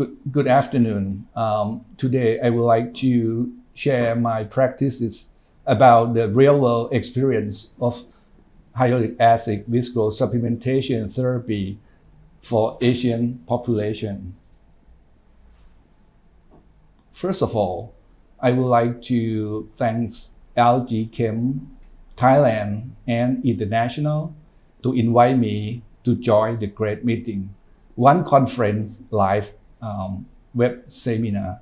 Good afternoon. Today, I would like to share my practices about the real-world experience of hyaluronic acid visco supplementation therapy for Asian population. First of all, I would like to thank LG Chem Thailand and International to invite me to join the great meeting, one conference live web seminar.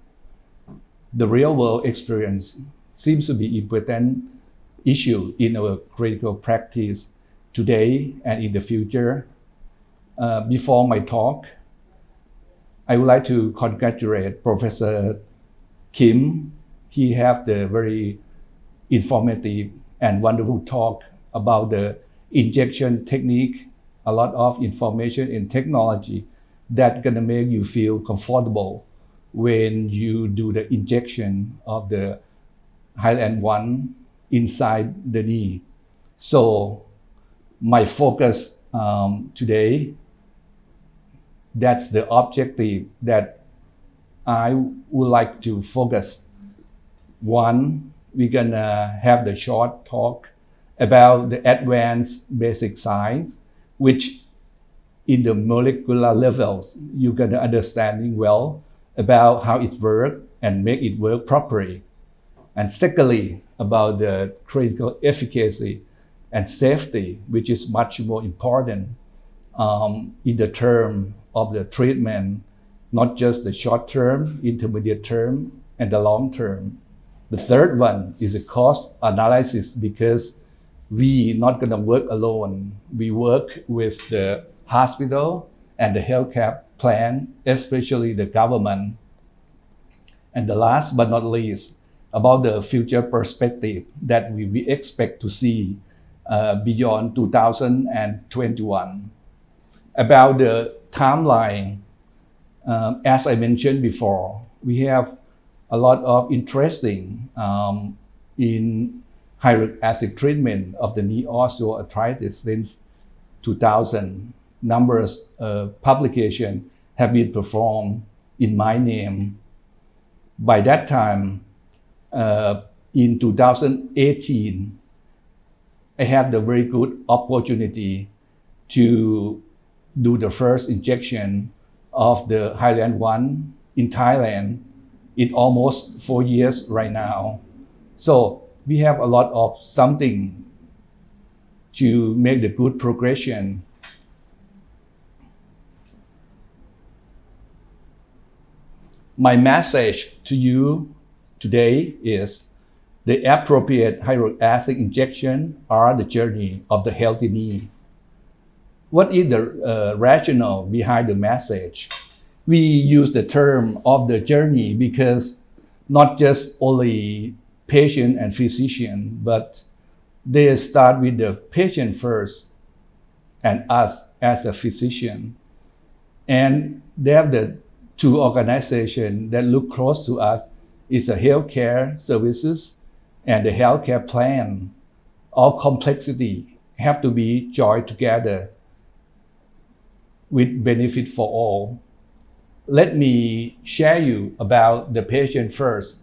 The real-world experience seems to be important issue in our clinical practice today and in the future. Before my talk, I would like to congratulate Professor Kim. He have the very informative and wonderful talk about the injection technique, a lot of information and technology that gonna make you feel comfortable when you do the injection of the Highland 1 inside the knee. So my focus today, that's the objective that I would like to focus. One, we're gonna have the short talk about the advanced basic science, which in the molecular levels, you're gonna understanding well about how it works and make it work properly. And secondly, about the clinical efficacy and safety, which is much more important in the term of the treatment, not just the short term, intermediate term, and the long term. The third one is a cost analysis because we not gonna work alone. We work with the hospital and the healthcare plan, especially the government. And the last but not least, about the future perspective that we expect to see beyond 2021. About the timeline, as I mentioned before, we have a lot of interesting in hyaluronic acid treatment of the knee osteoarthritis since 2000. Numerous publications have been performed in my name. By that time, in 2018, I had the very good opportunity to do the first injection of the Highland 1 in Thailand in almost 4 years right now. So we have a lot of something to make the good progression. My message to you today is the appropriate hyaluronic acid injection are the journey of the healthy knee. What is the rationale behind the message? We use the term of the journey because not just only patient and physician, but they start with the patient first and us as a physician. And they have the two organizations that look close to us is the healthcare services and the healthcare plan. All complexity have to be joined together with benefit for all. Let me share you about the patient first.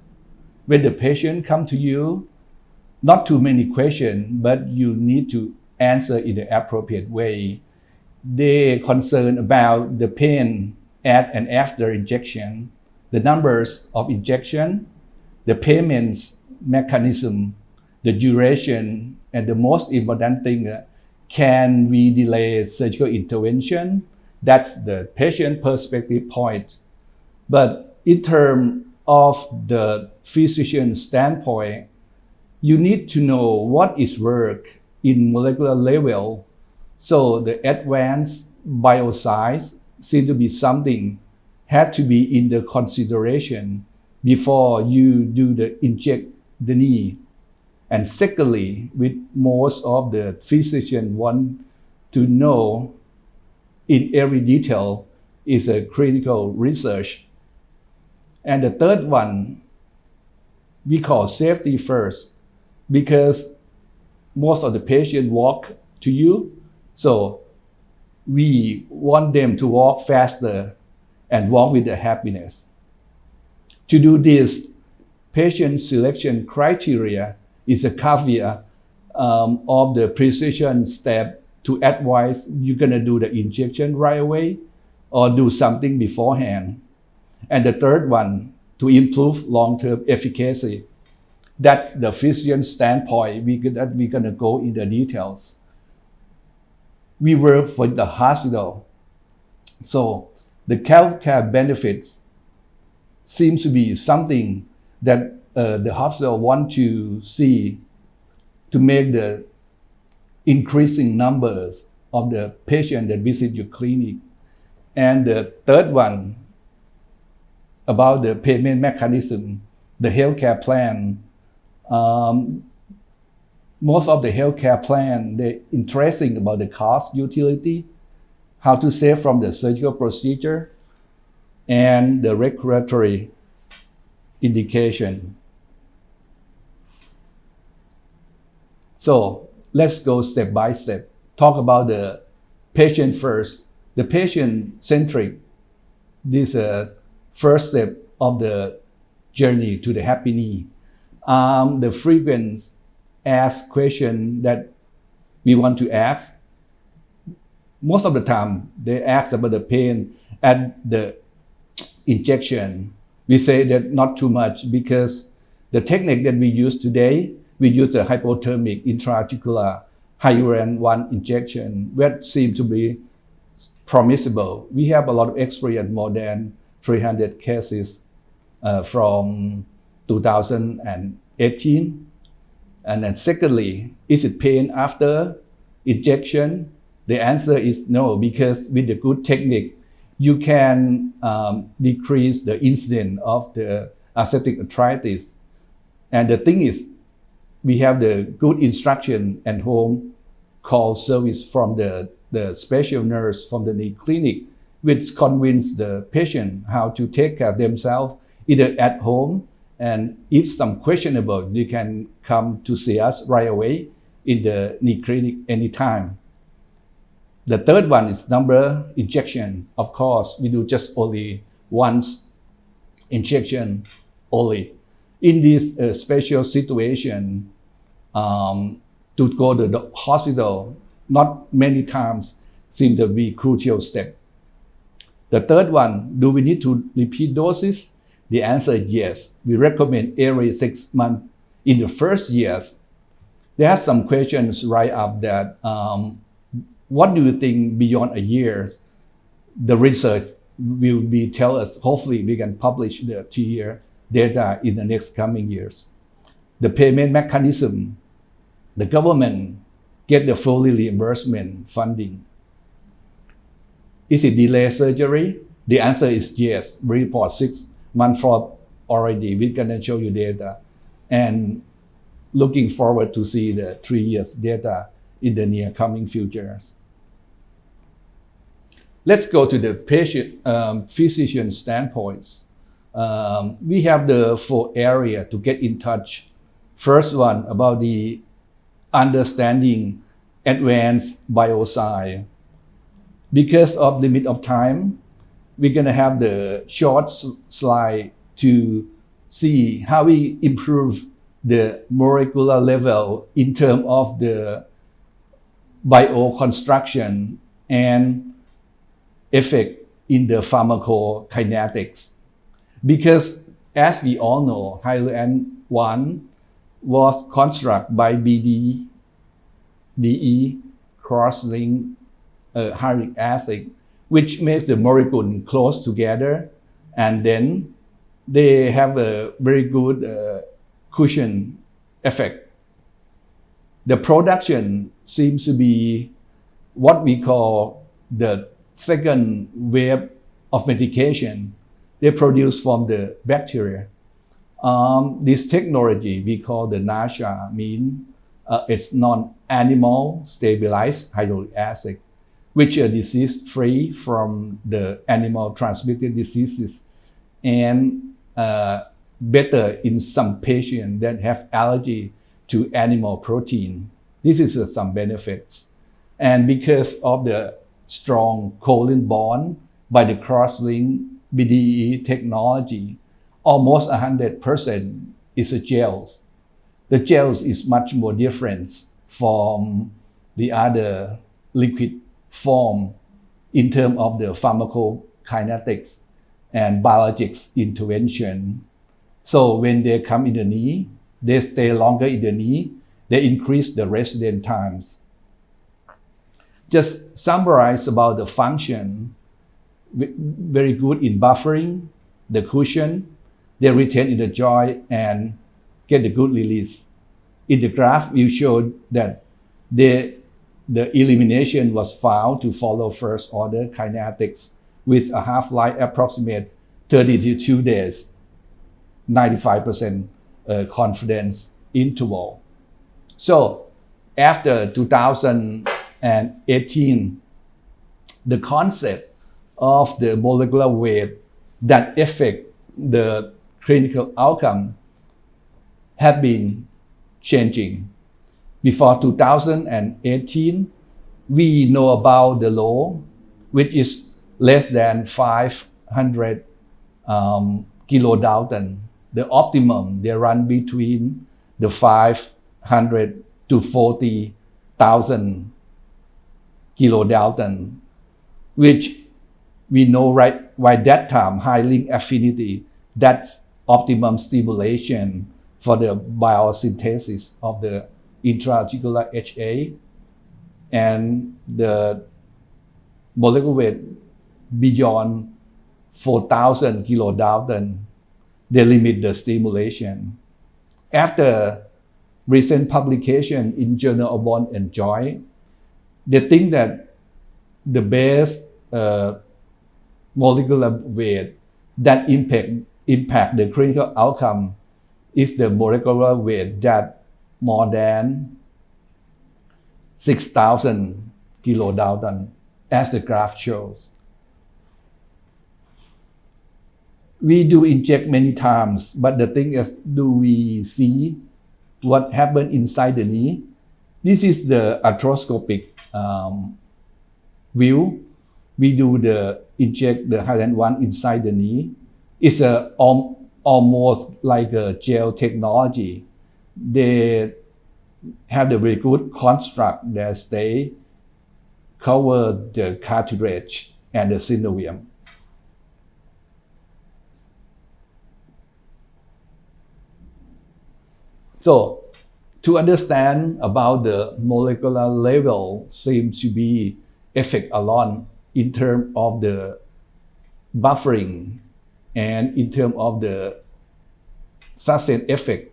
When the patient come to you, not too many questions, but you need to answer in the appropriate way. They concerned about the pain at and after injection, the numbers of injection, the payments mechanism, the duration, and the most important thing, can we delay surgical intervention? That's the patient perspective point. But in terms of the physician standpoint, you need to know what is work in molecular level. So the advanced bioscience seems to be something had to be in the consideration before you do the inject the knee. And secondly, with most of the physicians want to know in every detail is a clinical research. And the third one, we call safety first, because most of the patients walk to you. So we want them to walk faster and walk with the happiness. To do this, patient selection criteria is a caveat of the precision step to advise you're going to do the injection right away or do something beforehand. And the third one, to improve long-term efficacy. That's the physician standpoint. We're going to go in the details. We work for the hospital. So the healthcare benefits seems to be something that the hospital want to see to make the increasing numbers of the patients that visit your clinic. And the third one, about the payment mechanism, the healthcare plan. Most of the healthcare plan, they're interesting about the cost utility, how to save from the surgical procedure, and the regulatory indication. So let's go step by step. Talk about the patient first. The patient-centric, this first step of the journey to the happy knee. The frequent asked question that we want to ask, most of the time they ask about the pain at the injection. We say that not too much because the technique that we use today, we use the hypothermic intraarticular hyaluron 1 injection, that seems to be permissible. We have a lot of experience, more than 300 cases from 2018. And then secondly, is it pain after injection? The answer is no, because with the good technique, you can decrease the incidence of the aseptic arthritis. And the thing is, we have the good instruction at home call service from the special nurse from the knee clinic, which convince the patient how to take care of themselves either at home, and if some questionable, they can come to see us right away in the knee clinic anytime. The third one is number injection. Of course, we do just only once injection only. In this special situation, to go to the hospital, not many times seem to be crucial step. The third one, do we need to repeat doses? The answer is yes. We recommend every 6 months. In the first years, there are some questions right up that what do you think beyond a year? The research will be tell us. Hopefully, we can publish the 2-year data in the next coming years. The payment mechanism, the government get the fully reimbursement funding. Is it delay surgery? The answer is yes. We report 6 months for already. We're gonna show you data, and looking forward to see the 3 years data in the near coming future. Let's go to the patient physician standpoints. We have the 4 areas to get in touch. First one about the understanding advanced bioscience. Because of limit of time, we're gonna have the short slide to see how we improve the molecular level in terms of the bioconstruction and effect in the pharmacokinetics. Because as we all know, hyaluron 1 was constructed by BD, DE, cross-linked hyaluronic acid, which makes the molecule close together, and then they have a very good cushion effect. The production seems to be what we call the second wave of medication. They produce from the bacteria. This technology we call the NASHA, mean it's non-animal stabilized hyaluronic acid, which are disease-free from the animal transmitted diseases, and better in some patients that have allergy to animal protein. This is some benefits. And because of the strong covalent bond by the cross-link BDE technology, almost 100% is a gels. The gels is much more different from the other liquid form in terms of the pharmacokinetics and biologics intervention. So when they come in the knee, they stay longer in the knee, they increase the residence times. Just summarize about the function, very good in buffering the cushion, they retain in the joint and get a good release. In the graph, you showed that the elimination was found to follow first order kinetics with a half-life approximate 32 days, 95% confidence interval. So after 2018, the concept of the molecular weight that affect the clinical outcome have been changing. Before 2018, we know about the law, which is less than 500 kilodalton. The optimum, they run between the 500 to 40,000 kilodalton, which we know right by that time, high link affinity, that's optimum stimulation for the biosynthesis of the intraarticular HA, and the molecular weight beyond 4,000 kilodalton, they limit the stimulation. After recent publication in Journal of Bone and Joint, they think that the best molecular weight that impact the clinical outcome is the molecular weight that more than 6,000 kilodalton, as the graph shows. We do inject many times, but the thing is, do we see what happened inside the knee? This is the arthroscopic view. We do inject the Highland 1 inside the knee. It's almost like a gel technology. They have the very good construct that they cover the cartilage and the synovium. So to understand about the molecular level seems to be effect alone in terms of the buffering and in terms of the sustained effect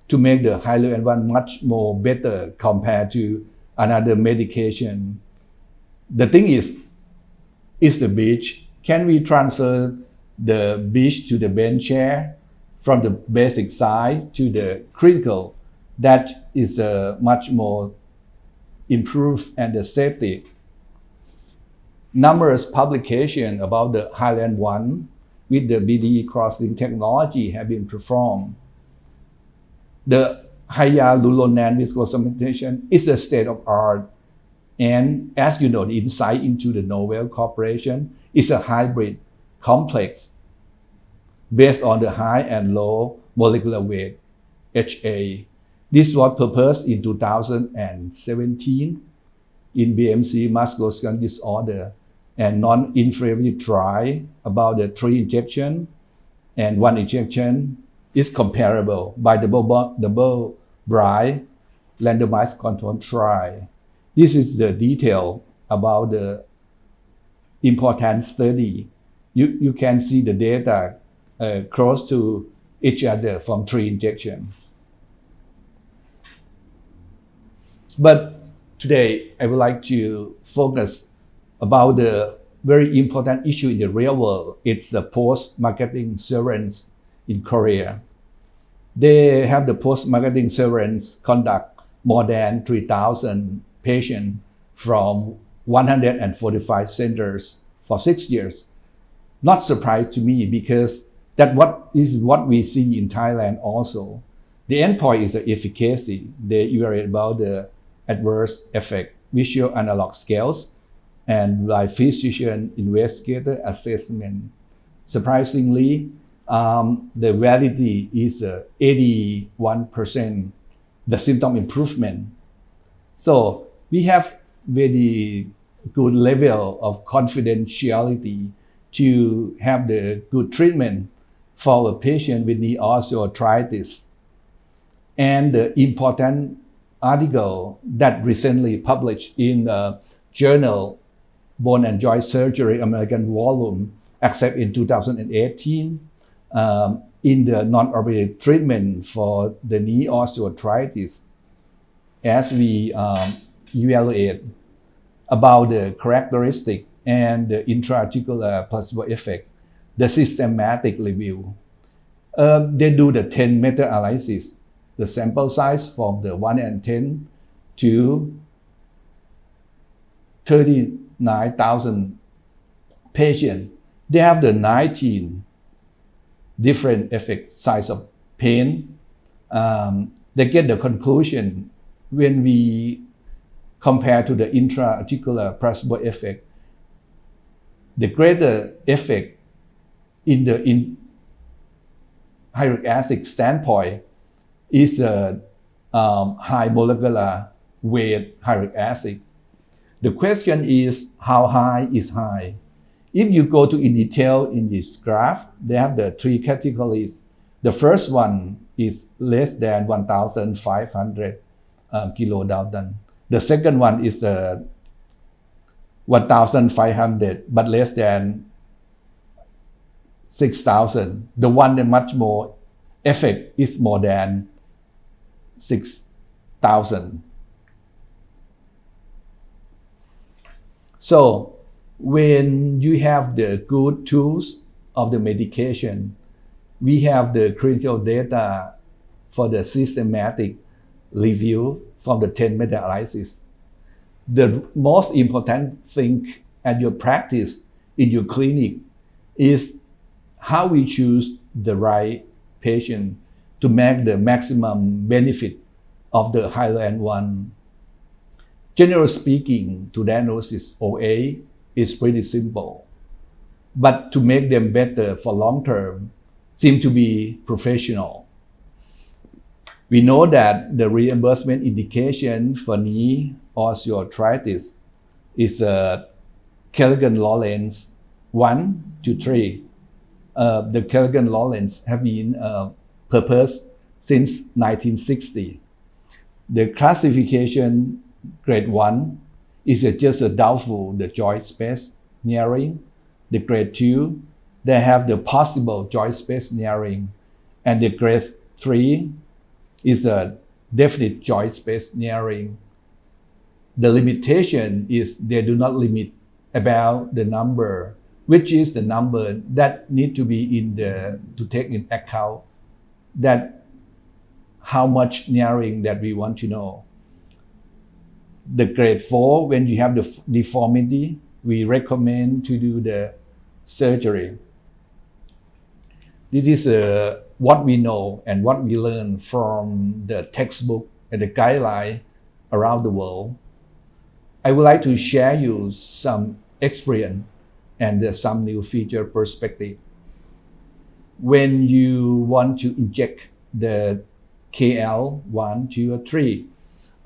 to make the Highland 1 much more better compared to another medication. The thing is the beach. Can we transfer the beach to the bench chair from the basic side to the critical? That is much more improved and the safety. Numerous publications about the Highland 1 with the BDE crossing technology have been performed. The hyaluronan viscocementation is a state of art, and as you know, the insight into the Nobel Corporation is a hybrid complex based on the high and low molecular weight HA. This was proposed in 2017 in BMC musculoskeletal disorder, and non-inferiority trial about the 3 injection and 1 injection is comparable by double-blind randomized controlled trial. This is the detail about the important study. You can see the data close to each other from 3 injections. But today, I would like to focus about the very important issue in the real world. It's the post-marketing surveillance in Korea. They have the post-marketing surveillance conduct more than 3,000 patients from 145 centers for 6 years. Not surprised to me because that is what we see in Thailand also. The endpoint is the efficacy. They evaluate about the adverse effect, visual analog scales, and by physician investigator assessment. Surprisingly, the validity is 81%, the symptom improvement. So we have very good level of confidentiality to have the good treatment for a patient with knee osteoarthritis. And the important article that recently published in the journal Bone and Joint Surgery American volume, accepted in 2018, in the non-operative treatment for the knee osteoarthritis, as we evaluate about the characteristic and the intra-articular placebo effect, the systematic review. They do the 10 meta-analysis, the sample size from the 1 and 10 to 39,000 patients. They have the 19 different effect size of pain. They get the conclusion when we compare to the intra-articular placebo effect. The greater effect in the hydrochloric acid standpoint is the high molecular weight hydrochloric acid. The question is, how high is high? If you go to in detail in this graph, they have the three categories. The first one is less than 1,500 kilodalton. The second one is 1,500 but less than 6,000. The one that much more effect is more than 6,000. So when you have the good tools of the medication, we have the clinical data for the systematic review from the 10 meta-analysis. The most important thing at your practice in your clinic is how we choose the right patient to make the maximum benefit of the Highland 1. Generally speaking, to diagnosis OA is pretty simple, but to make them better for long term seem to be professional. We know that the reimbursement indication for knee osteoarthritis is Kellgren-Lawrence 1 to 3. The Kellgren-Lawrence have been proposed since 1960. The classification grade 1 is just a doubtful the joint space nearing. The grade 2, they have the possible joint space nearing. And the grade 3 is a definite joint space nearing. The limitation is they do not limit about the number, which is the number that need to be to take in account that how much nearing that we want to know. The grade 4, when you have the deformity, we recommend to do the surgery. This is what we know and what we learn from the textbook and the guideline around the world. I would like to share you some experience and some new feature perspective. When you want to inject the KL1, 2, or 3,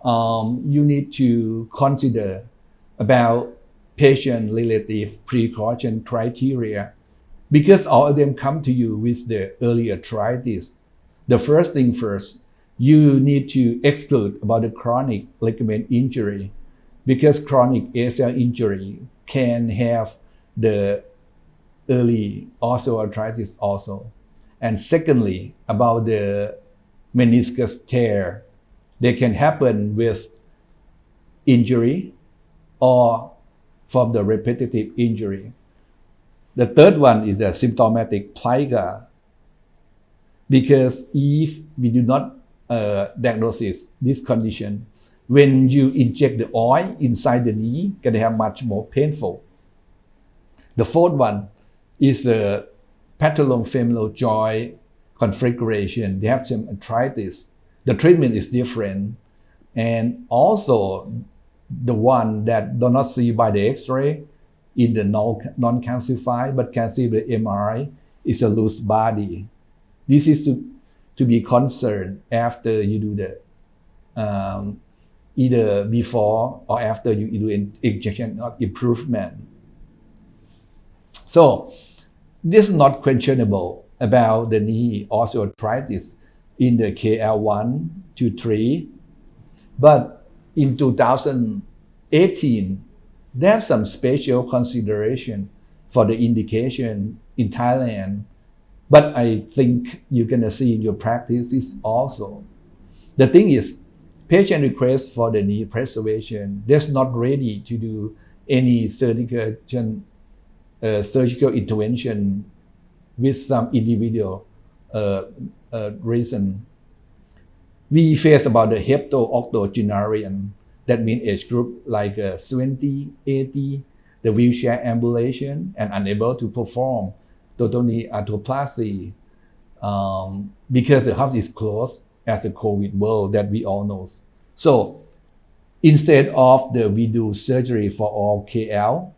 you need to consider about patient-related precaution criteria because all of them come to you with the early arthritis. The first thing first, you need to exclude about the chronic ligament injury because chronic ACL injury can have the early osteoarthritis also. And secondly, about the meniscus tear, they can happen with injury or from the repetitive injury. The third one is a symptomatic plica, because if we do not diagnose this condition, when you inject the oil inside the knee, can have much more painful. The fourth one is the patellofemoral joint configuration. They have some arthritis. The treatment is different. And also the one that do not see by the X-ray in the non-calcified but can see the MRI, is a loose body. This is to be concerned after you do the either before or after you do an injection of improvement. So this is not questionable about the knee osteoarthritis in the KL1 to 3, but in 2018, there's some special consideration for the indication in Thailand, but I think you're gonna see in your practices also. The thing is, patient request for the knee preservation, they're not ready to do any surgical intervention with some individual reason. We face about the hepto-octogenarian, that means age group like 70, 80, the wheelchair ambulation and unable to perform total knee arthroplasty because the house is closed as the COVID world that we all know. So instead of we do surgery for all KL,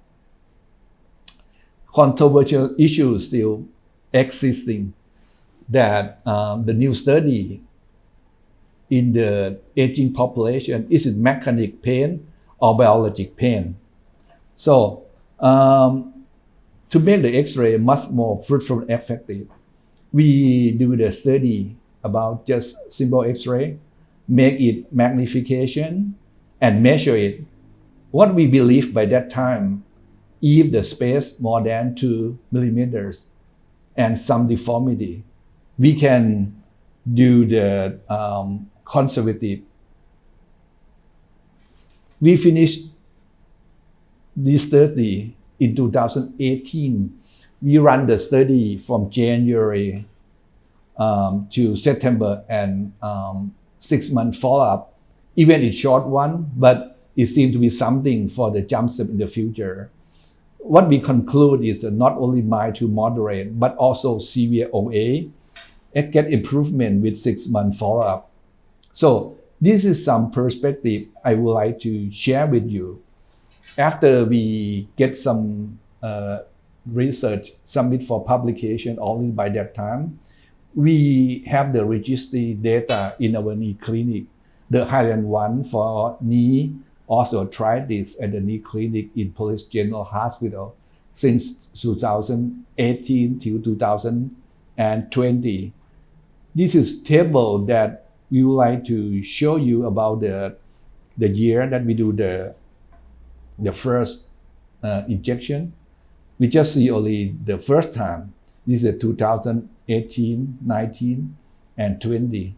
controversial issues still existing that the new study in the aging population, is it mechanic pain or biologic pain? So to make the X-ray much more fruitful and effective, we do the study about just simple X-ray, make it magnification and measure it. What we believe by that time, if the space more than 2 millimeters and some deformity, we can do the conservative. We finished this study in 2018. We ran the study from January to September and 6-month follow-up. Even a short one, but it seemed to be something for the jump step in the future. What we conclude is not only mild to moderate, but also severe OA, and get improvement with 6-month follow-up. So this is some perspective I would like to share with you. After we get some research submit for publication only by that time, we have the registry data in our knee clinic, the Highland one for knee osteoarthritis at the knee clinic in Police General Hospital since 2018 till 2020. This is table that we would like to show you about the year that we do the first injection. We just see only the first time. This is 2018, 19, and 20.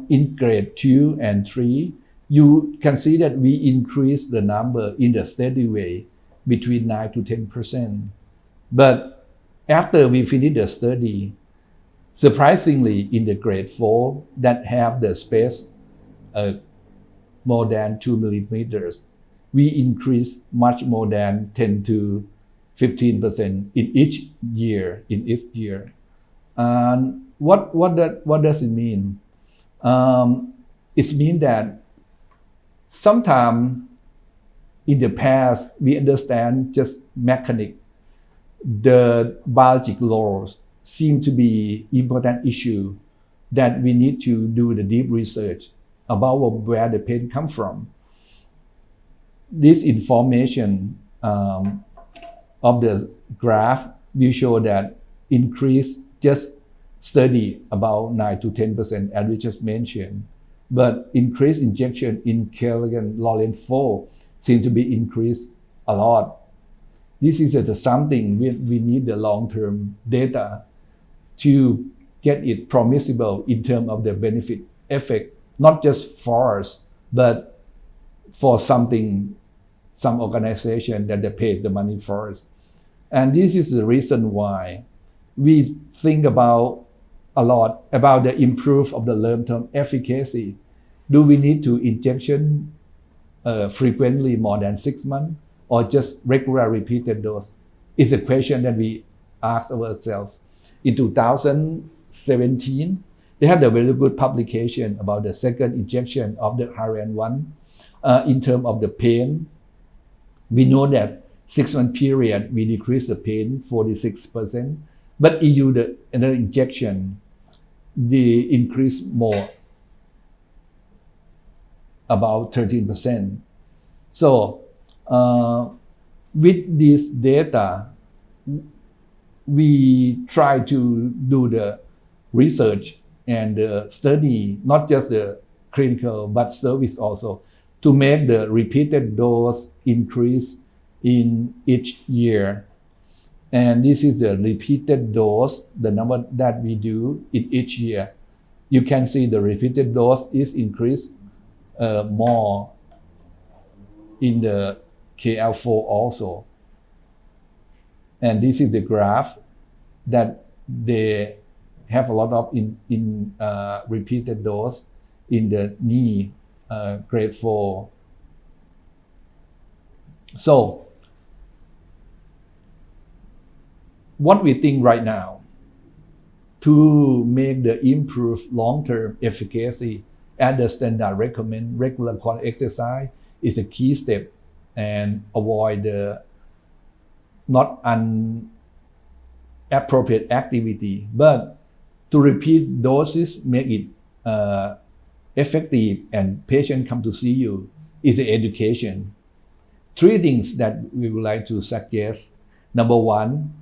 In grade 2 and 3, you can see that we increase the number in the steady way between 9 to 10%. But after we finish the study, surprisingly, in the grade 4 that have the space more than 2 millimeters, we increase much more than 10 to 15% in each year. And what does it mean? It means that sometimes in the past we understand just mechanic. The biologic laws seem to be important issue that we need to do the deep research about where the pain comes from. This information of the graph will show that increase just study about 9 to 10% as we just mentioned, but increased injection in Kerrigan-Lawrence 4 seem to be increased a lot. This is something we need the long-term data to get it permissible in terms of the benefit effect, not just for us, but for some organization that they pay the money for us. And this is the reason why we think about a lot about the improve of the long-term efficacy. Do we need to injection frequently more than 6 months or just regular repeated dose? It's a question that we ask ourselves. In 2017, they had a very good publication about the second injection of the Highland one in terms of the pain. We know that 6-month period, we decrease the pain 46%, But if you do another injection, the increase more, about 13%. So with this data, we try to do the research and the study, not just the clinical but service also, to make the repeated dose increase in each year. And this is the repeated dose, the number that we do in each year. You can see the repeated dose is increased more in the KL4 also. And this is the graph that they have a lot of in repeated dose in the knee grade 4. So what we think right now to make the improved long-term efficacy at the standard recommend regular quality exercise is a key step and avoid the not inappropriate activity, but to repeat doses make it effective and patient come to see you is the education. 3 things that we would like to suggest. Number 1,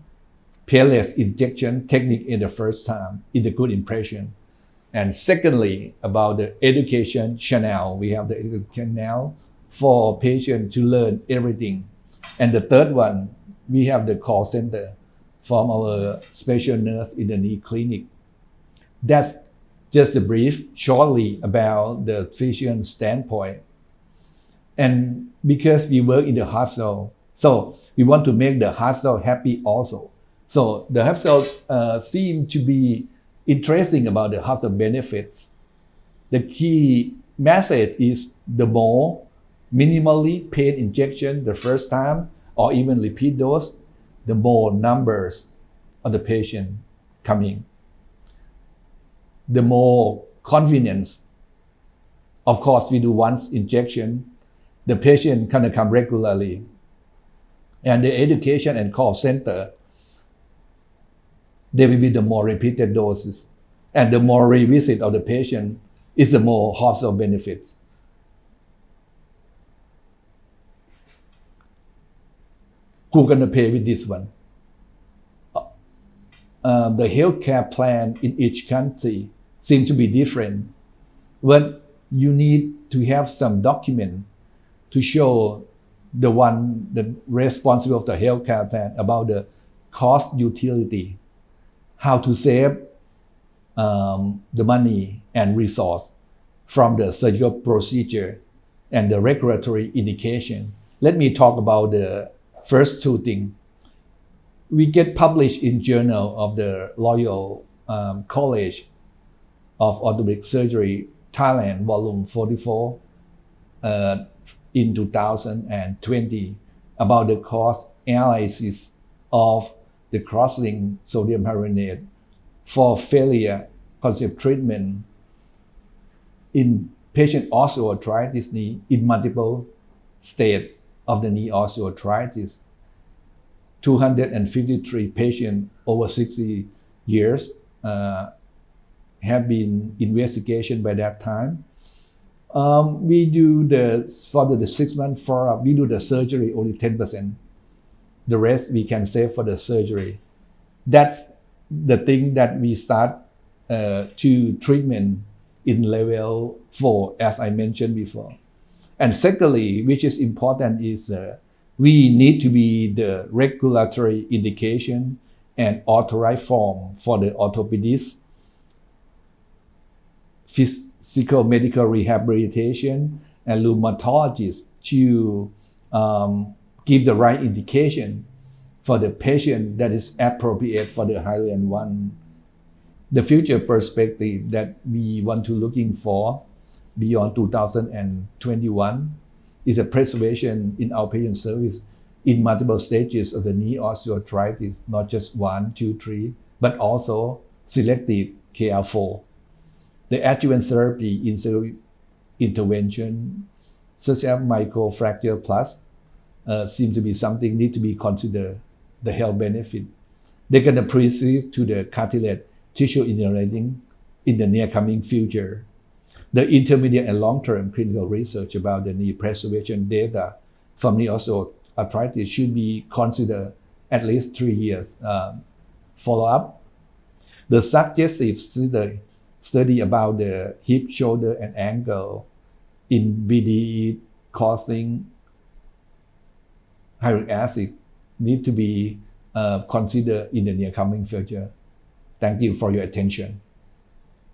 painless injection technique in the first time is a good impression. And secondly, about the education channel, we have the education channel for patient to learn everything. And the third one, we have the call center from our special nurse in the knee clinic. That's just a brief shortly about the physician standpoint. And because we work in the hospital, so we want to make the hospital happy also. So the hospital seem to be interesting about the hospital benefits. The key message is the more minimally pain injection the first time or even repeat dose, the more numbers of the patient coming. The more convenience. Of course, we do once injection, the patient can come regularly. And the education and call center, there will be the more repeated doses. And the more revisit of the patient is the more hospital benefits. Who's going to pay with this one? The healthcare plan in each country seem to be different. But you need to have some document to show the responsible of the healthcare plan about the cost utility, how to save the money and resource from the surgical procedure and the regulatory indication. Let me talk about the first 2 things. We get published in Journal of the Royal College of Orthopedic Surgery, Thailand, volume 44 in 2020 about the cost analysis of the cross-linked sodium hyaluronate for failure concept treatment in patient osteoarthritis knee in multiple states of the knee osteoarthritis. 253 patients over 60 years have been investigation by that time. We do for the 6-month follow-up, we do the surgery only 10%. The rest we can save for the surgery. That's the thing that we start to treatment in level 4, as I mentioned before. And secondly, which is important, is we need to be the regulatory indication and authorized form for the orthopedist, physical medical rehabilitation, and rheumatologist to give the right indication for the patient that is appropriate for the Hyaluronic one. The future perspective that we want to looking for beyond 2021 is a preservation in outpatient service in multiple stages of the knee osteoarthritis, not just 1, 2, 3, but also selective KL4. The adjuvant therapy in intervention, such as microfracture plus, seem to be something need to be considered the health benefit. they're going to proceed to the cartilage tissue engineering in the near coming future. The intermediate and long-term clinical research about the knee preservation data from knee osteoarthritis should be considered at least 3 years follow-up. The suggestive study about the hip, shoulder, and ankle in BDE causing hyaluronic acid need to be considered in the near coming future. Thank you for your attention.